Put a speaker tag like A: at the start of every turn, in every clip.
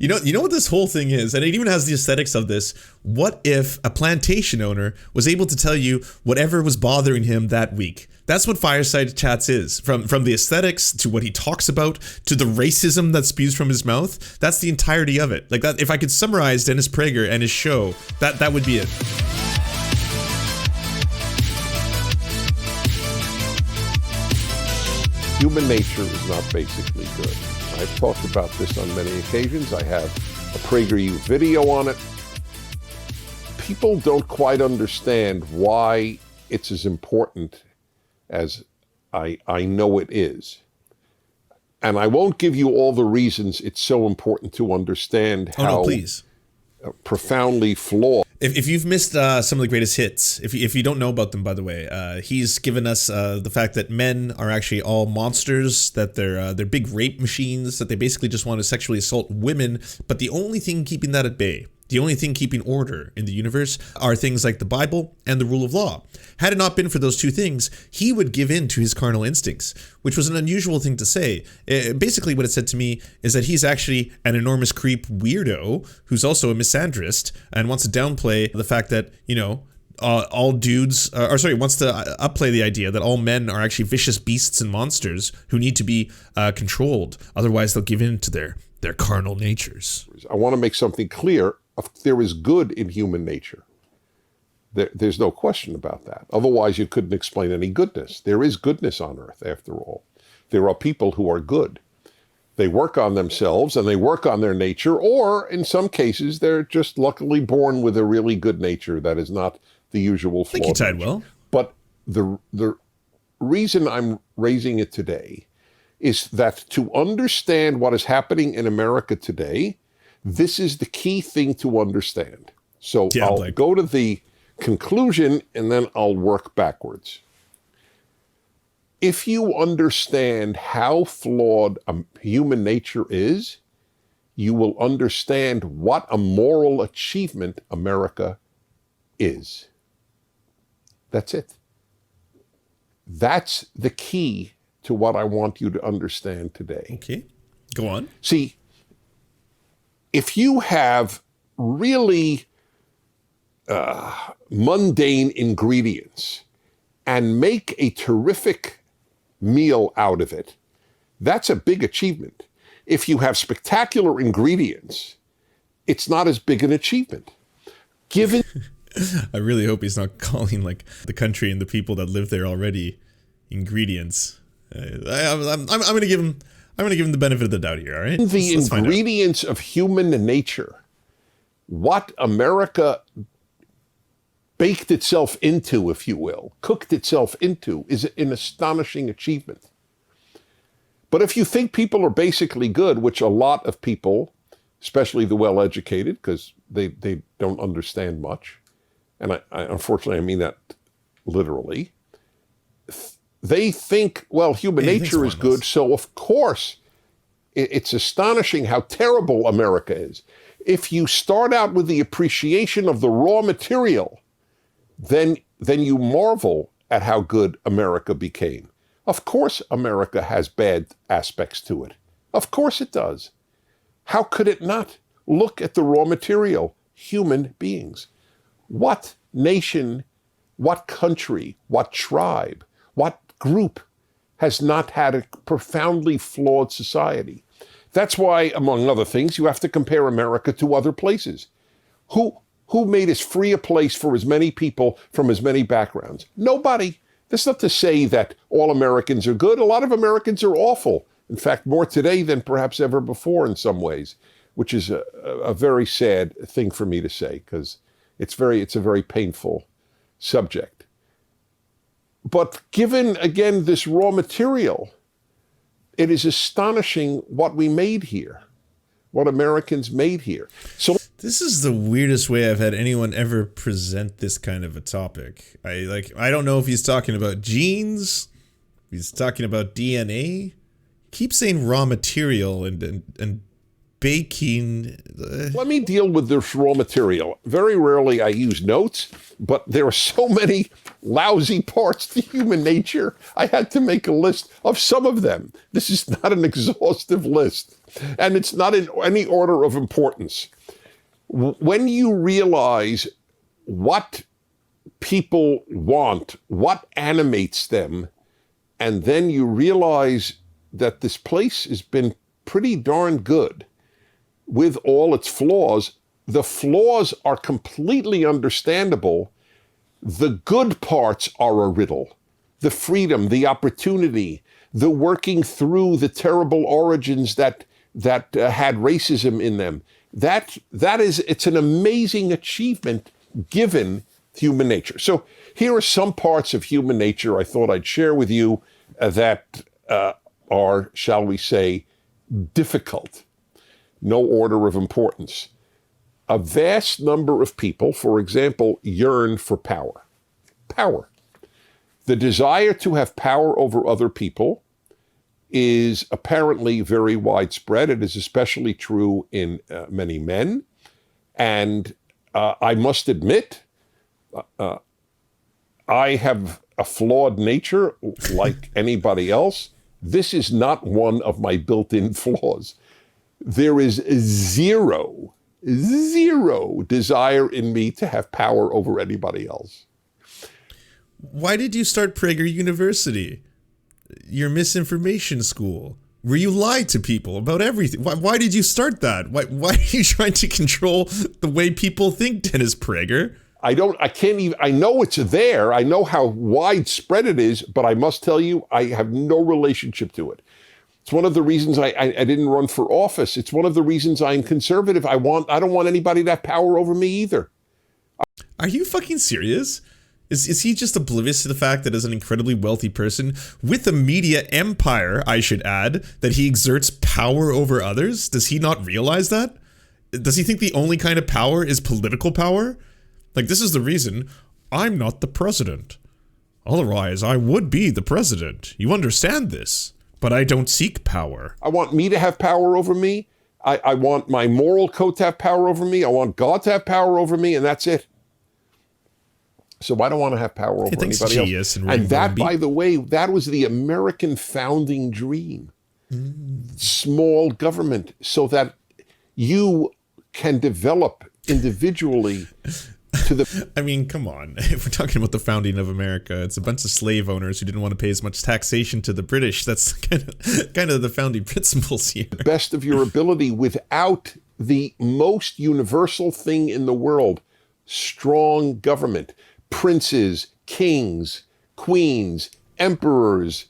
A: You know what this whole thing is, and it even has the aesthetics of this. What if a plantation owner was able to tell you whatever was bothering him that week? That's what Fireside Chats is. From the aesthetics to what he talks about to the racism that spews from his mouth. That's the entirety of it. Like that, if I could summarize Dennis Prager and his show, that would be it.
B: Human nature is not basically good. I've talked about this on many occasions. I have a PragerU video on it. People don't quite understand why it's as important as I know it is. And I won't give you all the reasons it's so important to understand how profoundly flawed.
A: If you've missed some of the greatest hits, if you don't know about them, by the way, he's given us the fact that men are actually all monsters, that they're big rape machines, that they basically just want to sexually assault women, but the only thing keeping that at bay, the only thing keeping order in the universe are things like the Bible and the rule of law. Had it not been for those two things, he would give in to his carnal instincts, which was an unusual thing to say. Basically, what it said to me is that he's actually an enormous creep weirdo who's also a misandrist and wants to downplay the fact that, all dudes, wants to upplay the idea that all men are actually vicious beasts and monsters who need to be controlled. Otherwise, they'll give in to their carnal natures.
B: I want to make something clear. There is good in human nature. There's no question about that. Otherwise, you couldn't explain any goodness. There is goodness on earth, after all. There are people who are good. They work on themselves and they work on their nature, or in some cases, they're just luckily born with a really good nature that is not the usual flaw.
A: I think you tied well.
B: But the reason I'm raising it today is that to understand what is happening in America today, this is the key thing to understand. So I'll go to the conclusion and then I'll work backwards. If you understand how flawed human nature is, you will understand what a moral achievement America is. That's it. That's the key to what I want you to understand today.
A: Okay, go on.
B: See, if you have really mundane ingredients and make a terrific meal out of it, that's a big achievement. If you have spectacular ingredients, it's not as big an achievement. Given,
A: I really hope he's not calling like the country and the people that live there already ingredients. I'm going to give him. I'm going to give him the benefit of the doubt here. All right.
B: The ingredients of human nature, what America baked itself into, if you will, cooked itself into, is an astonishing achievement. But if you think people are basically good, which a lot of people, especially the well-educated, because they don't understand much, and I unfortunately I mean that literally, they think, well, human nature is good, so of course it's astonishing how terrible America is. If you start out with the appreciation of the raw material, then you marvel at how good America became. Of course America has bad aspects to it. Of course it does. How could it not? Look at the raw material, human beings. What nation, what country, what tribe, what group has not had a profoundly flawed society? That's why, among other things, you have to compare America to other places. Who made as free a place for as many people from as many backgrounds? Nobody. That's not to say that all Americans are good. A lot of Americans are awful. In fact, more today than perhaps ever before in some ways, which is a very sad thing for me to say, because it's a very painful subject. But given, again, this raw material, it is astonishing what we made here, what Americans made here. So
A: this is the weirdest way I've had anyone ever present this kind of a topic. I don't know if he's talking about genes, he's talking about DNA. Keep saying raw material and baking.
B: Let me deal with this raw material. Very rarely I use notes, but there are so many lousy parts to human nature. I had to make a list of some of them. This is not an exhaustive list, and it's not in any order of importance. When you realize what people want, what animates them, and then you realize that this place has been pretty darn good with all its flaws. The flaws are completely understandable. The good parts are a riddle. The freedom, the opportunity, the working through the terrible origins that had racism in them. It's an amazing achievement given human nature. So here are some parts of human nature I thought I'd share with you that are, shall we say, difficult. No order of importance. A vast number of people, for example, yearn for power. Power. The desire to have power over other people is apparently very widespread. It is especially true in many men. And I must admit, I have a flawed nature like anybody else. This is not one of my built-in flaws. There is zero desire in me to have power over anybody else.
A: Why did you start Prager University? Your misinformation school, where you lied to people about everything. Why did you start that? Why are you trying to control the way people think, Dennis Prager?
B: I know it's there. I know how widespread it is, but I must tell you, I have no relationship to it. It's one of the reasons I didn't run for office. It's one of the reasons I'm conservative. I don't want anybody to have power over me either.
A: Are you fucking serious? Is he just oblivious to the fact that as an incredibly wealthy person with a media empire, I should add, that he exerts power over others? Does he not realize that? Does he think the only kind of power is political power? Like, this is the reason I'm not the president. Otherwise, I would be the president. You understand this? But I don't seek power.
B: I want me to have power over me. I want my moral code to have power over me. I want God to have power over me, and that's it. So I don't want to have power over anybody else. And that, by the way, that was the American founding dream. Small government, so that you can develop individually to the...
A: I mean, come on. If we're talking about the founding of America, it's a bunch of slave owners who didn't want to pay as much taxation to the British. That's kind of the founding principles here.
B: The best of your ability without the most universal thing in the world, strong government. Princes, kings, queens, emperors,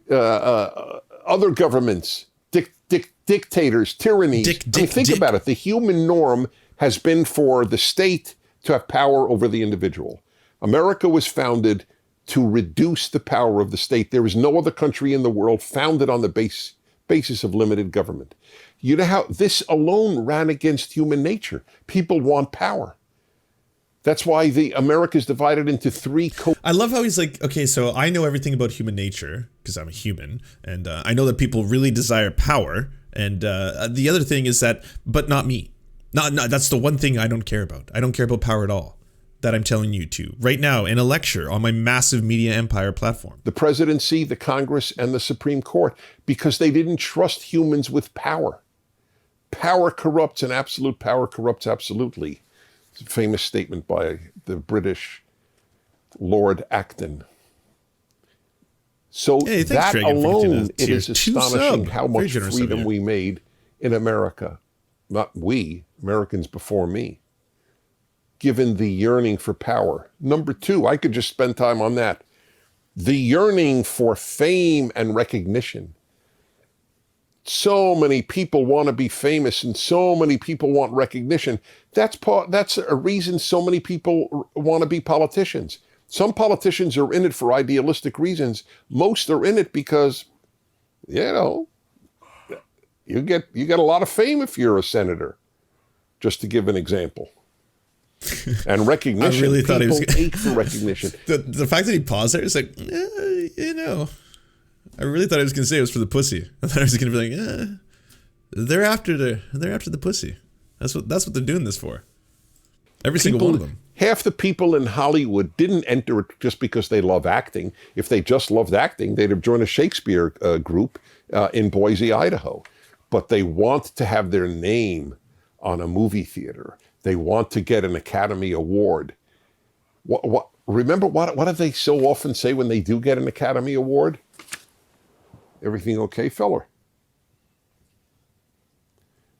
B: other governments, dictators, tyrannies. Think about it. The human norm has been for the state to have power over the individual. America was founded to reduce the power of the state. There is no other country in the world founded on the basis of limited government. You know how this alone ran against human nature. People want power. That's why America is divided into three.
A: I love how he's like, okay, so I know everything about human nature because I'm a human, and I know that people really desire power. And the other thing is that, but not me. Not that's the one thing I don't care about. I don't care about power at all. That I'm telling you to right now in a lecture on my massive media empire platform.
B: The presidency, the Congress, and the Supreme Court, because they didn't trust humans with power. Power corrupts, and absolute power corrupts absolutely. It's a famous statement by the British Lord Acton. So that alone, it is astonishing how much freedom we made in America. Not we, Americans before me, given the yearning for power. Number two, I could just spend time on that. The yearning for fame and recognition. So many people want to be famous and so many people want recognition. That's a reason so many people want to be politicians. Some politicians are in it for idealistic reasons. Most are in it because, you get a lot of fame if you're a senator, just to give an example. And recognition.
A: I really thought he was
B: ache for recognition.
A: The fact that he paused there is like, I really thought I was going to say it was for the pussy. I thought I was going to be like, They're after the pussy. That's what they're doing this for. Every single one of them.
B: Half the people in Hollywood didn't enter it just because they love acting. If they just loved acting, they'd have joined a Shakespeare group in Boise, Idaho. But they want to have their name on a movie theater. They want to get an Academy Award. Remember what do they so often say when they do get an Academy Award? Everything okay, feller?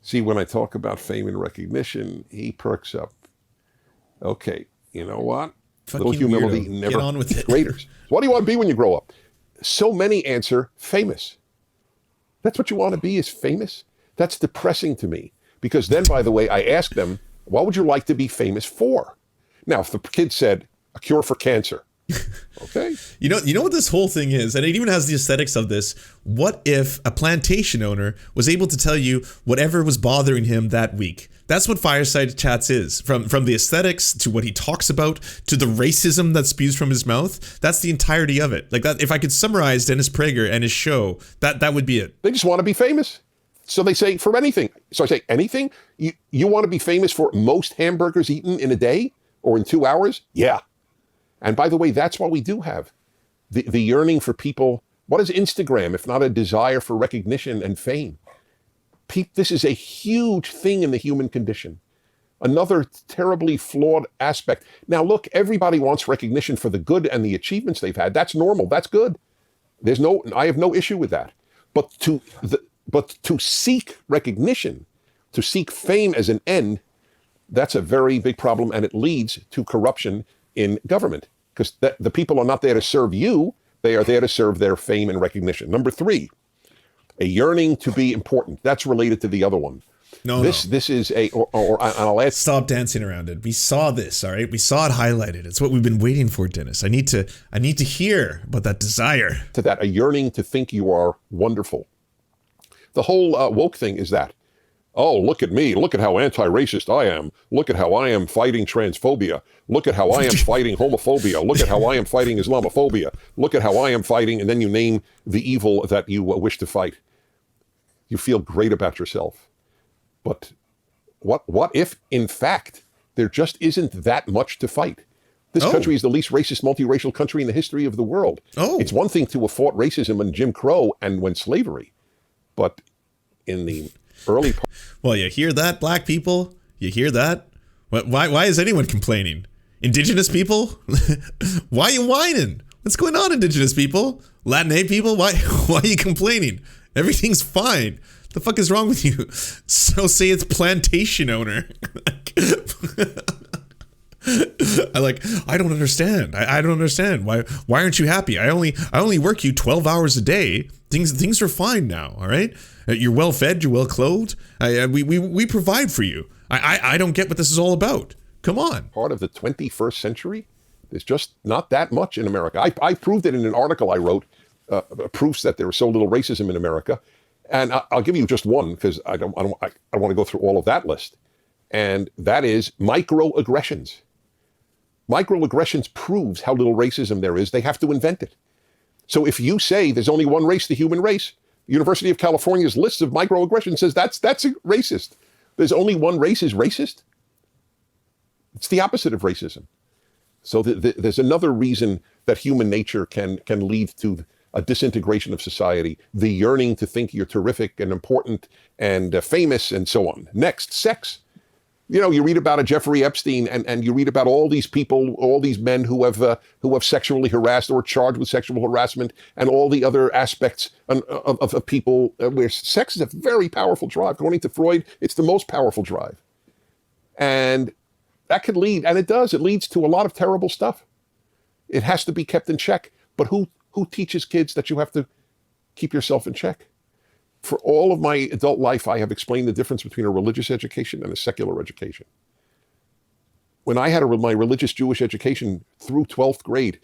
B: See, when I talk about fame and recognition, he perks up. Okay, you know what?
A: Fucking
B: little humility
A: weirdo.
B: never
A: Get on with it.
B: greater. What do you want to be when you grow up? So many answer famous. That's what you want to be, is famous? That's depressing to me. Because then, by the way, I ask them, what would you like to be famous for? Now, if the kid said, a cure for cancer. Okay.
A: You know what this whole thing is, and it even has the aesthetics of this. What if a plantation owner was able to tell you whatever was bothering him that week? That's what Fireside Chats is. From the aesthetics to what he talks about to the racism that spews from his mouth. That's the entirety of it. Like that. If I could summarize Dennis Prager and his show, that would be it.
B: They just want to be famous. So they say for anything. So I say, anything? You want to be famous for most hamburgers eaten in a day or in 2 hours? Yeah. And by the way, that's what we do have. The yearning for people. What is Instagram if not a desire for recognition and fame? This is a huge thing in the human condition. Another terribly flawed aspect. Now look, everybody wants recognition for the good and the achievements they've had. That's normal. That's good. I have no issue with that. But to seek recognition, to seek fame as an end, that's a very big problem, and it leads to corruption in government, because the people are not there to serve you. They are there to serve their fame and recognition. Number 3, a yearning to be important. That's related to the other one. This is I'll add.
A: Stop dancing around it. We saw this, all right? We saw it highlighted. It's what we've been waiting for, Dennis. I need to hear about that desire.
B: To that, a yearning to think you are wonderful. The whole woke thing is that. Oh, look at me. Look at how anti-racist I am. Look at how I am fighting transphobia. Look at how I am fighting homophobia. Look at how I am fighting Islamophobia. Look at how I am fighting, and then you name the evil that you wish to fight. You feel great about yourself. But what if, in fact, there just isn't that much to fight? This country is the least racist, multiracial country in the history of the world. It's one thing to have fought racism and Jim Crow and when slavery, but in the early part.
A: Well, you hear that, black people? You hear that? Why is anyone complaining? Indigenous people? Why are you whining? What's going on, Indigenous people? Latin people? Why are you complaining? Everything's fine. The fuck is wrong with you? So say it's plantation owner. I don't understand. I don't understand. Why aren't you happy? I only work you 12 hours a day. Things are fine now, all right? You're well fed, you're well clothed. We provide for you. I don't get what this is all about. Come on.
B: Part of the 21st century, there's just not that much in America. I proved it in an article I wrote, proofs that there was so little racism in America. And I'll give you just one, because I don't want to go through all of that list. And that is microaggressions. Microaggressions proves how little racism there is. They have to invent it. So if you say there's only one race, the human race, University of California's list of microaggressions says that's racist. There's only one race is racist. It's the opposite of racism. So there's another reason that human nature can lead to a disintegration of society, the yearning to think you're terrific and important and famous and so on. Next, sex. You read about a Jeffrey Epstein and you read about all these people, all these men who have sexually harassed or charged with sexual harassment and all the other aspects of people where sex is a very powerful drive. According to Freud, it's the most powerful drive. And that could lead, and it does, it leads to a lot of terrible stuff. It has to be kept in check. But who teaches kids that you have to keep yourself in check? For all of my adult life, I have explained the difference between a religious education and a secular education. When I had my religious Jewish education through 12th grade,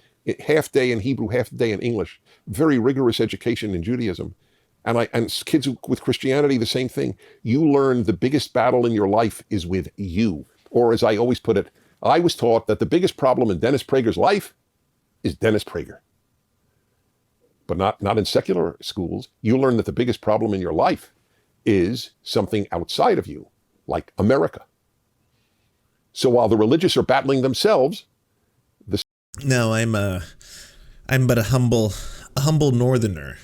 B: half day in Hebrew, half day in English, very rigorous education in Judaism, and kids with Christianity, the same thing. You learn the biggest battle in your life is with you. Or as I always put it, I was taught that the biggest problem in Dennis Prager's life is Dennis Prager. But not in secular schools. You learn that the biggest problem in your life is something outside of you, like America. So while the religious are battling themselves,
A: No, I'm but a humble northerner,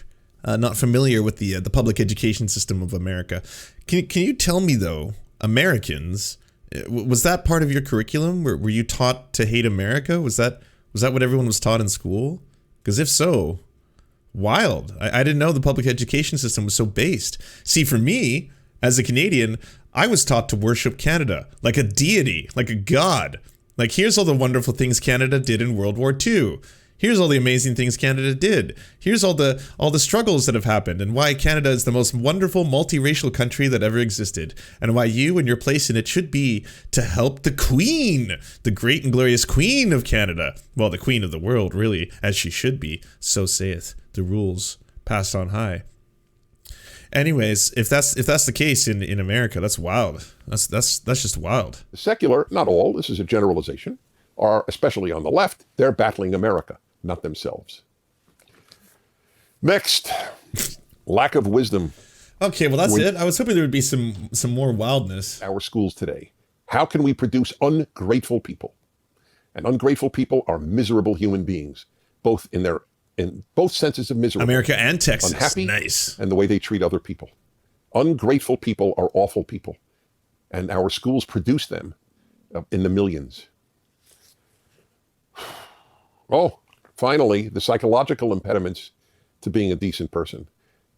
A: not familiar with the public education system of America. Can you tell me though, Americans, was that part of your curriculum? Were you taught to hate America? Was that what everyone was taught in school? Because if so, wild. I didn't know the public education system was so based. See, for me, as a Canadian, I was taught to worship Canada like a deity, like a god. Like, here's all the wonderful things Canada did in World War II. Here's all the amazing things Canada did. Here's all the struggles that have happened and why Canada is the most wonderful multiracial country that ever existed, and why you and your place in it should be to help the Queen, the great and glorious Queen of Canada. Well, the Queen of the world, really, as she should be. So saith the rules passed on high. Anyways, if that's the case in America, that's wild. That's just wild.
B: the secular, not all, this is a generalization, are, especially on the left, they're battling America, not themselves. Next, lack of wisdom.
A: Okay, well that's it. I was hoping there would be some more wildness.
B: Our schools today. How can we produce ungrateful people? And ungrateful people are miserable human beings, both in both senses of misery.
A: America and Texas.
B: Unhappy,
A: nice.
B: And the way they treat other people. Ungrateful people are awful people. And our schools produce them in the millions. Oh, finally, the psychological impediments to being a decent person.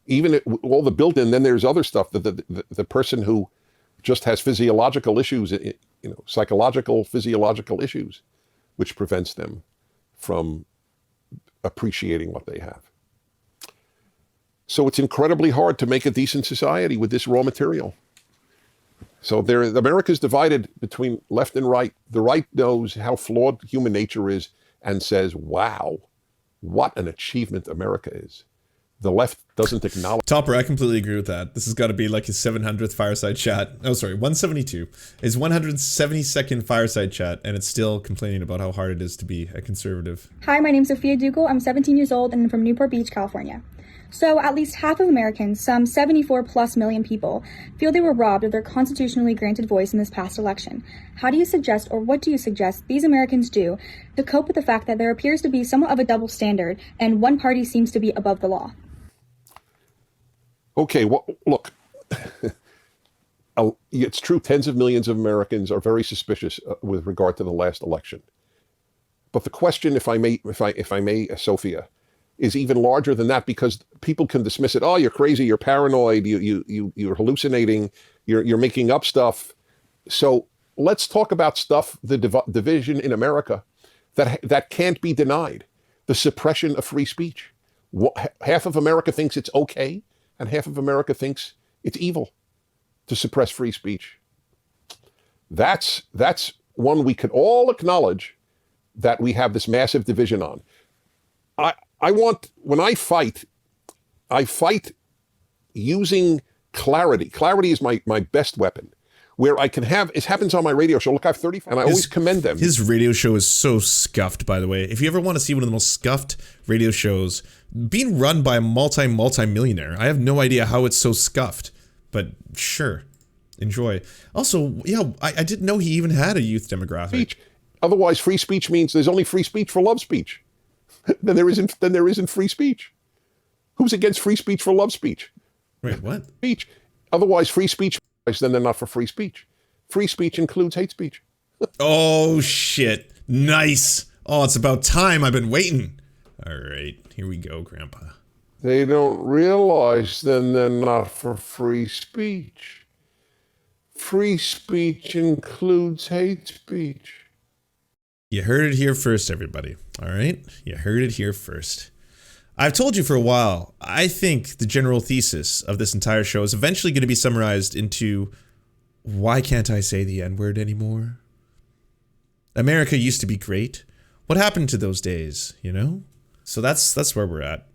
B: Even all the built-in, then there's other stuff. The person who just has physiological issues, psychological, physiological issues, which prevents them from appreciating what they have. So it's incredibly hard to make a decent society with this raw material. So America's divided between left and right. The right knows how flawed human nature is and says, wow, what an achievement America is. The left doesn't acknowledge.
A: Topper, I completely agree with that. This has got to be like his 700th fireside chat. Oh, sorry, 172. His 172nd fireside chat, and it's still complaining about how hard it is to be a conservative.
C: Hi, my name's Sophia Dugal. I'm 17 years old and I'm from Newport Beach, California. So at least half of Americans, some 74 plus million people, feel they were robbed of their constitutionally granted voice in this past election. How do you suggest, or what do you suggest these Americans do to cope with the fact that there appears to be somewhat of a double standard and one party seems to be above the law?
B: Okay, well, look, it's true tens of millions of Americans are very suspicious with regard to the last election. But the question, if I may, Sophia, is even larger than that, because people can dismiss it. Oh, you're crazy, you're paranoid, you're hallucinating, you're making up stuff. So let's talk about stuff, the division in America that can't be denied. The suppression of free speech. Half of America thinks it's okay, and half of America thinks it's evil to suppress free speech. That's one we could all acknowledge that we have this massive division on. When I fight using clarity. Clarity is my best weapon. Where I can have, it happens on my radio show. Look, I have 30, and I always commend them.
A: His radio show is so scuffed, by the way. If you ever want to see one of the most scuffed radio shows, being run by a multi-millionaire, I have no idea how it's so scuffed, but sure, enjoy. Also, yeah, I didn't know he even had a youth demographic.
B: Speech. Otherwise, free speech means there's only free speech for love speech. Then there isn't free speech. Who's against free speech for love speech?
A: Wait, what?
B: Speech. Otherwise, free speech, then they're not for free speech. Free speech includes hate speech.
A: Oh, shit. Nice. Oh, it's about time. I've been waiting. All right, here we go, Grandpa.
B: They don't realize then they're not for free speech. Free speech includes hate speech.
A: You heard it here first, everybody. All right? You heard it here first. I've told you for a while, I think the general thesis of this entire show is eventually going to be summarized into, why can't I say the N-word anymore? America used to be great. What happened to those days, you know? So that's where we're at.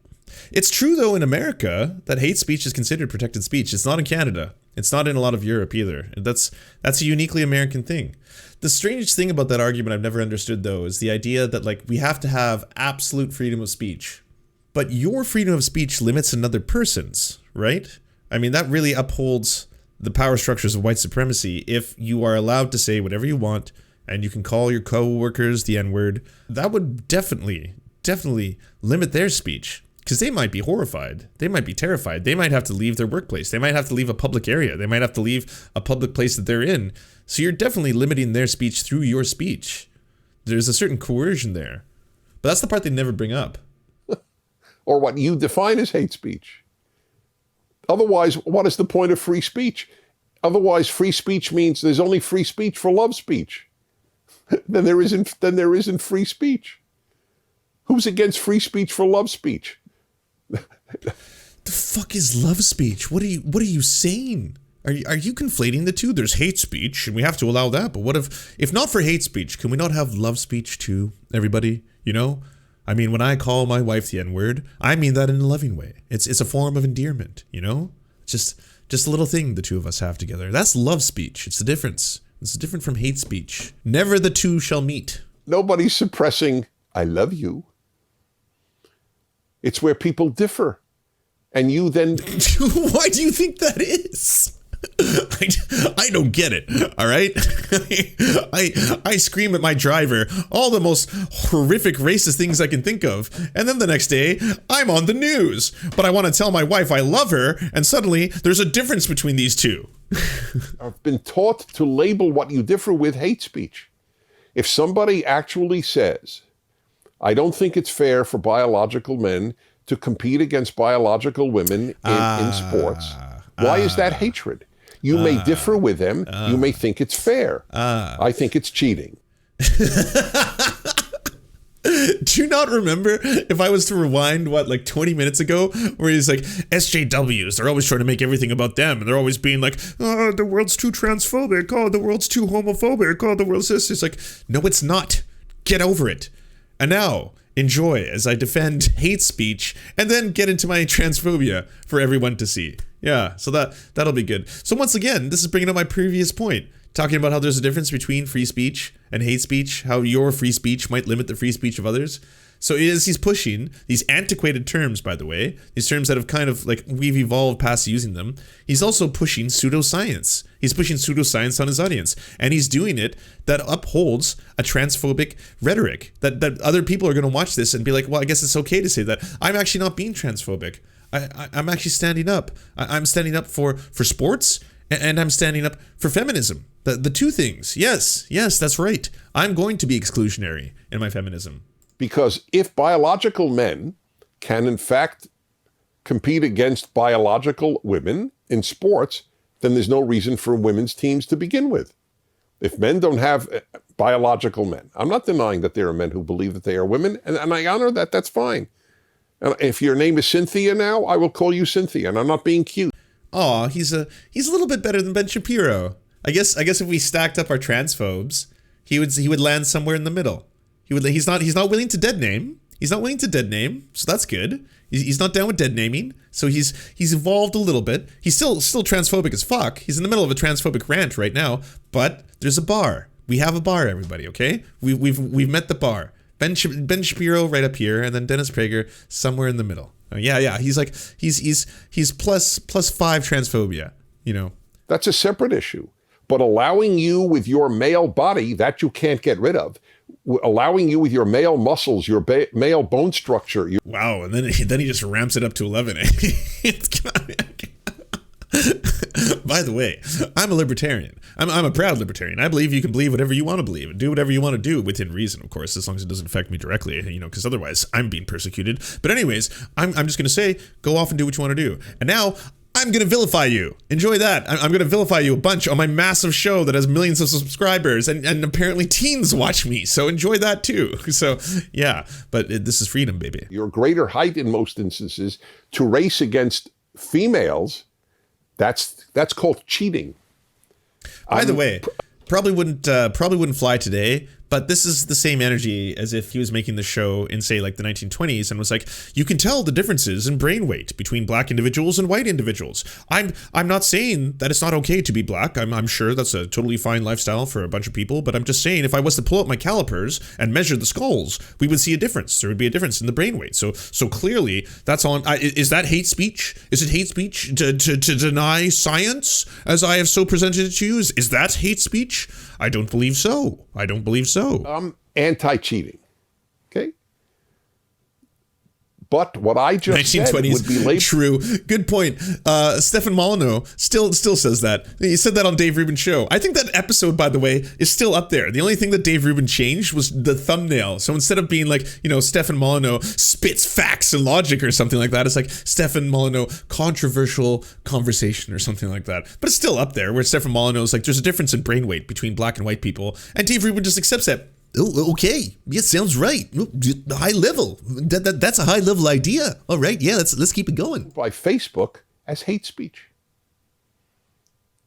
A: It's true, though, in America that hate speech is considered protected speech. It's not in Canada. It's not in a lot of Europe either. That's a uniquely American thing. The strangest thing about that argument I've never understood, though, is the idea that, like, we have to have absolute freedom of speech. But your freedom of speech limits another person's, right? I mean, that really upholds the power structures of white supremacy. If you are allowed to say whatever you want and you can call your co-workers the N-word, that would definitely limit their speech, because they might be horrified. They might be terrified. They might have to leave their workplace. They might have to leave a public area. They might have to leave a public place that they're in. So you're definitely limiting their speech through your speech. There's a certain coercion there. But that's the part they never bring up.
B: Or what you define as hate speech. Otherwise, what is the point of free speech? Otherwise, free speech means there's only free speech for love speech. then there isn't free speech. Who's against free speech for love speech?
A: The fuck is love speech? What are you saying? Are you conflating the two? There's hate speech, and we have to allow that. But what if not for hate speech, can we not have love speech too, everybody? You know? I mean, when I call my wife the N-word, I mean that in a loving way. It's a form of endearment, you know? Just a little thing the two of us have together. That's love speech. It's the difference. It's different from hate speech. Never the two shall meet.
B: Nobody's suppressing I love you. It's where people differ. And you then...
A: Why do you think that is? I don't get it, all right? I scream at my driver all the most horrific racist things I can think of, and then the next day, I'm on the news. But I want to tell my wife I love her, and suddenly there's a difference between these two.
B: I've been taught to label what you differ with hate speech. If somebody actually says, I don't think it's fair for biological men to compete against biological women in sports, why is that hatred? You may differ with them. You may think it's fair. I think it's cheating.
A: Do you not remember, if I was to rewind, like 20 minutes ago, where he's like, SJWs, they're always trying to make everything about them, and they're always being like, oh, the world's too transphobic, oh, the world's too homophobic, oh, the world's this. It's like, no, it's not. Get over it. And now, enjoy as I defend hate speech, and then get into my transphobia for everyone to see. Yeah, so that'll be good. So once again, this is bringing up my previous point, talking about how there's a difference between free speech and hate speech, how your free speech might limit the free speech of others. So as he's pushing these antiquated terms, by the way, these terms that have kind of like we've evolved past using them, he's also pushing pseudoscience. He's pushing pseudoscience on his audience, and he's doing it that upholds a transphobic rhetoric that other people are going to watch this and be like, well, I guess it's okay to say that. I'm actually not being transphobic. I'm actually standing up. I'm standing up for sports, and I'm standing up for feminism. The two things. Yes, that's right. I'm going to be exclusionary in my feminism.
B: Because if biological men can in fact compete against biological women in sports, then there's no reason for women's teams to begin with. If men don't have biological men, I'm not denying that there are men who believe that they are women, and I honor that, that's fine. And if your name is Cynthia now, I will call you Cynthia, and I'm not being cute.
A: Aw, he's a little bit better than Ben Shapiro. I guess if we stacked up our transphobes, he would land somewhere in the middle. He's not willing to dead name. He's not willing to dead name, so that's good. He's not down with dead naming, so he's evolved a little bit. He's still transphobic as fuck. He's in the middle of a transphobic rant right now, but there's a bar. We have a bar, everybody. Okay, we've met the bar. Ben Shapiro right up here, and then Dennis Prager somewhere in the middle. Yeah. He's plus 5 transphobia. You know,
B: that's a separate issue. But allowing you with your male body that you can't get rid of, allowing you with your male muscles, your male bone structure.
A: Wow, and then he just ramps it up to 11. By the way, I'm a libertarian. I'm a proud libertarian. I believe you can believe whatever you want to believe and do whatever you want to do within reason, of course, as long as it doesn't affect me directly, you know, because otherwise I'm being persecuted. But anyways, I'm just going to say, go off and do what you want to do. And now I'm going to vilify you. Enjoy that. I'm going to vilify you a bunch on my massive show that has millions of subscribers, and apparently teens watch me. So enjoy that too. So yeah, but this is freedom, baby.
B: Your greater height in most instances to race against females, that's called cheating.
A: By the way, probably wouldn't fly today, But this is the same energy as if he was making the show in, say, like the 1920s and was like, you can tell the differences in brain weight between black individuals and white individuals. I'm not saying that it's not okay to be black. I'm sure that's a totally fine lifestyle for a bunch of people, but I'm just saying if I was to pull up my calipers and measure the skulls, we would see a difference. There would be a difference in the brain weight. So clearly that's on. Is that hate speech? Is it hate speech to deny science as I have so presented it to you? Is that hate speech? I don't believe so. I don't believe so.
B: I'm anti-cheating. Okay. But what I just said would be labeled.
A: True. Good point. Stefan Molyneux still says that. He said that on Dave Rubin's show. I think that episode, by the way, is still up there. The only thing that Dave Rubin changed was the thumbnail. So instead of being like, Stefan Molyneux spits facts and logic or something like that, it's like Stefan Molyneux controversial conversation or something like that. But it's still up there where Stefan Molyneux is like, there's a difference in brain weight between black and white people. And Dave Rubin just accepts that. Oh, okay. Yeah, sounds right. High level. That's a high level idea. All right. Yeah, let's keep it going.
B: By Facebook as hate speech.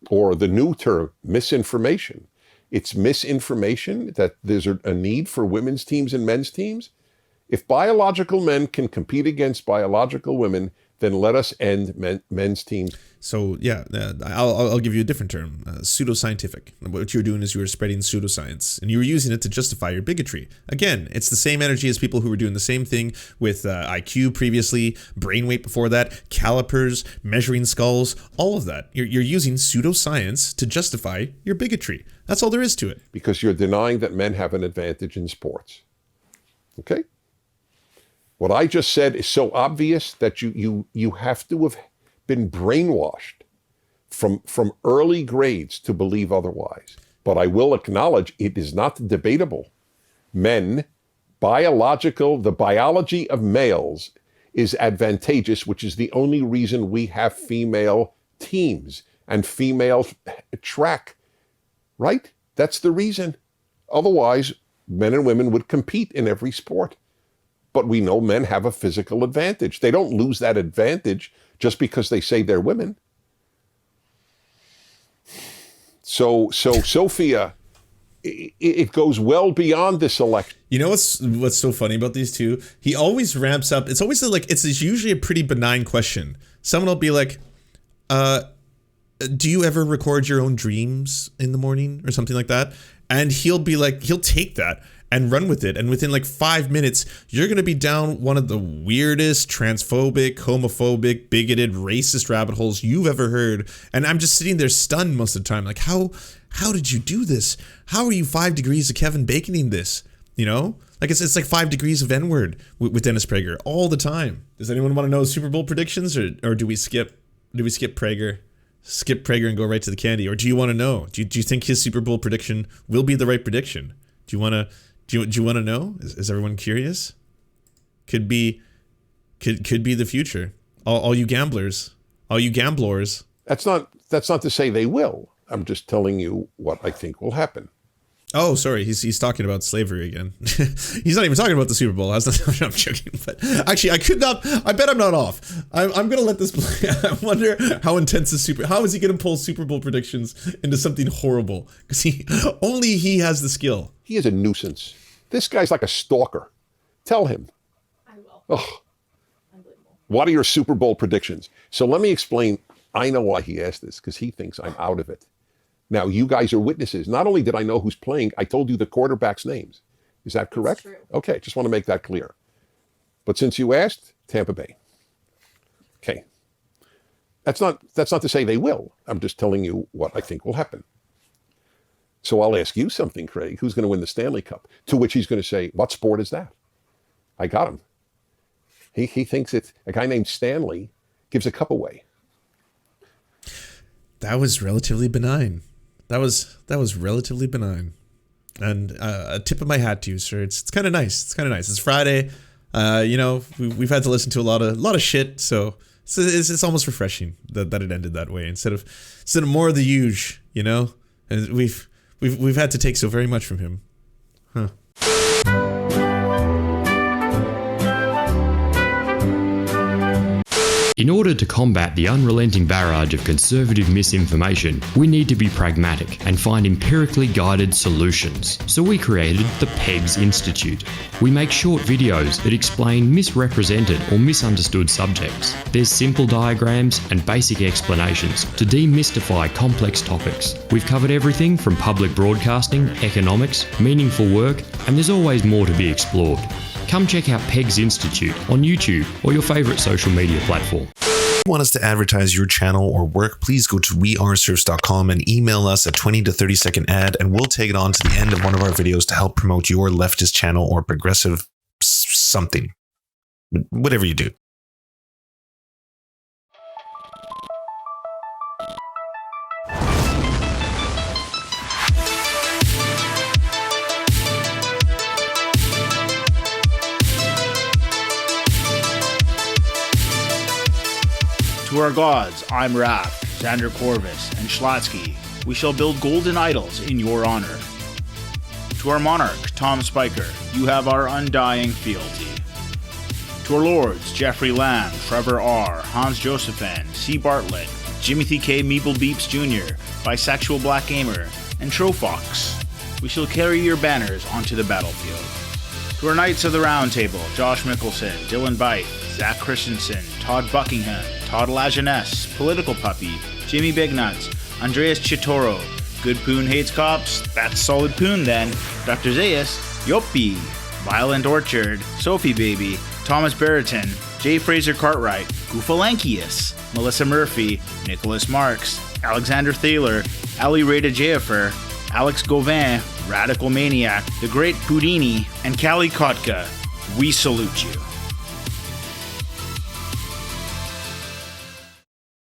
B: Or the new term, misinformation. It's misinformation that there's a need for women's teams and men's teams. If biological men can compete against biological women, then let us end men's teams.
A: So yeah, I'll give you a different term, pseudoscientific. What you were doing is you were spreading pseudoscience, and you were using it to justify your bigotry. Again, it's the same energy as people who were doing the same thing with IQ previously, brain weight before that, calipers, measuring skulls, all of that. You're using pseudoscience to justify your bigotry. That's all there is to it.
B: Because you're denying that men have an advantage in sports. Okay? What I just said is so obvious that you have to have been brainwashed from early grades to believe otherwise. But I will acknowledge it is not debatable. Men, the biology of males is advantageous, which is the only reason we have female teams and female track, right? That's the reason. Otherwise, men and women would compete in every sport. But we know men have a physical advantage. They don't lose that advantage just because they say they're women. So Sophia, it goes well beyond this election.
A: You know what's so funny about these two? He always ramps up. It's always like, it's usually a pretty benign question. Someone will be like, do you ever record your own dreams in the morning or something like that? And he'll be like, he'll take that and run with it. And within like 5 minutes, you're going to be down one of the weirdest transphobic, homophobic, bigoted, racist rabbit holes you've ever heard. And I'm just sitting there stunned most of the time. Like, how did you do this? How are you 5 degrees of Kevin Baconing this? Like it's like 5 degrees of N-word with Dennis Prager all the time. Does anyone want to know Super Bowl predictions or do we skip Prager? Skip Prager and go right to the candy? Or do you want to know? Do you think his Super Bowl prediction will be the right prediction? Do you want to know? Is everyone curious? Could be the future. All you gamblers, all you gamblers.
B: That's not to say they will. I'm just telling you what I think will happen.
A: Oh, sorry. He's talking about slavery again. He's not even talking about the Super Bowl. I'm joking. But actually, I bet I'm not off. I'm going to let this play. I wonder how intense how is he going to pull Super Bowl predictions into something horrible? Because only he has the skill.
B: He is a nuisance. This guy's like a stalker. Tell him.
D: I will.
B: Oh.
D: Unbelievable.
B: What are your Super Bowl predictions? So let me explain. I know why he asked this, because he thinks I'm out of it. Now, you guys are witnesses. Not only did I know who's playing, I told you the quarterbacks' names. Is that correct?
D: That's true.
B: Okay, just want to make that clear. But since you asked, Tampa Bay. Okay. That's not to say they will. I'm just telling you what I think will happen. So I'll ask you something, Craig. Who's going to win the Stanley Cup? To which he's going to say, what sport is that? I got him. He thinks it's a guy named Stanley gives a cup away.
A: That was relatively benign. That was relatively benign, and a tip of my hat to you, sir. It's kind of nice. It's kind of nice. It's Friday. We've had to listen to a lot of shit, so it's almost refreshing that it ended that way instead of more of the huge. And we've had to take so very much from him, huh?
E: In order to combat the unrelenting barrage of conservative misinformation, we need to be pragmatic and find empirically guided solutions. So we created the PEGS Institute. We make short videos that explain misrepresented or misunderstood subjects. There's simple diagrams and basic explanations to demystify complex topics. We've covered everything from public broadcasting, economics, meaningful work, and there's always more to be explored. Come check out PEGS Institute on YouTube or your favourite social media platform.
A: If you want us to advertise your channel or work, please go to weareserfs.com and email us a 20 to 30 second ad, and we'll take it on to the end of one of our videos to help promote your leftist channel or progressive something. Whatever you do.
F: To our gods, I'm Raft, Xander Corvus, and Schlatsky, we shall build golden idols in your honor. To our monarch, Tom Spiker, you have our undying fealty. To our lords, Jeffrey Lamb, Trevor R., Hans Josephin, C. Bartlett, Jimothy K. Meeple Beeps Jr., Bisexual Black Gamer, and Trofox, we shall carry your banners onto the battlefield. To our Knights of the Round Table, Josh Mickelson, Dylan Byte, Zach Christensen, Todd Buckingham, Todd Lajeunesse, Political Puppy, Jimmy Bignuts, Andreas Chitoro, Good Poon Hates Cops, That's Solid Poon Then, Dr. Zayas, Yoppie, Violent Orchard, Sophie Baby, Thomas Barrington, J. Fraser Cartwright, Goofalankius, Melissa Murphy, Nicholas Marks, Alexander Thaler, Ali Rada Jafer, Alex Gauvin, Radical Maniac, The Great Pudini, and Callie Kotka. We salute you.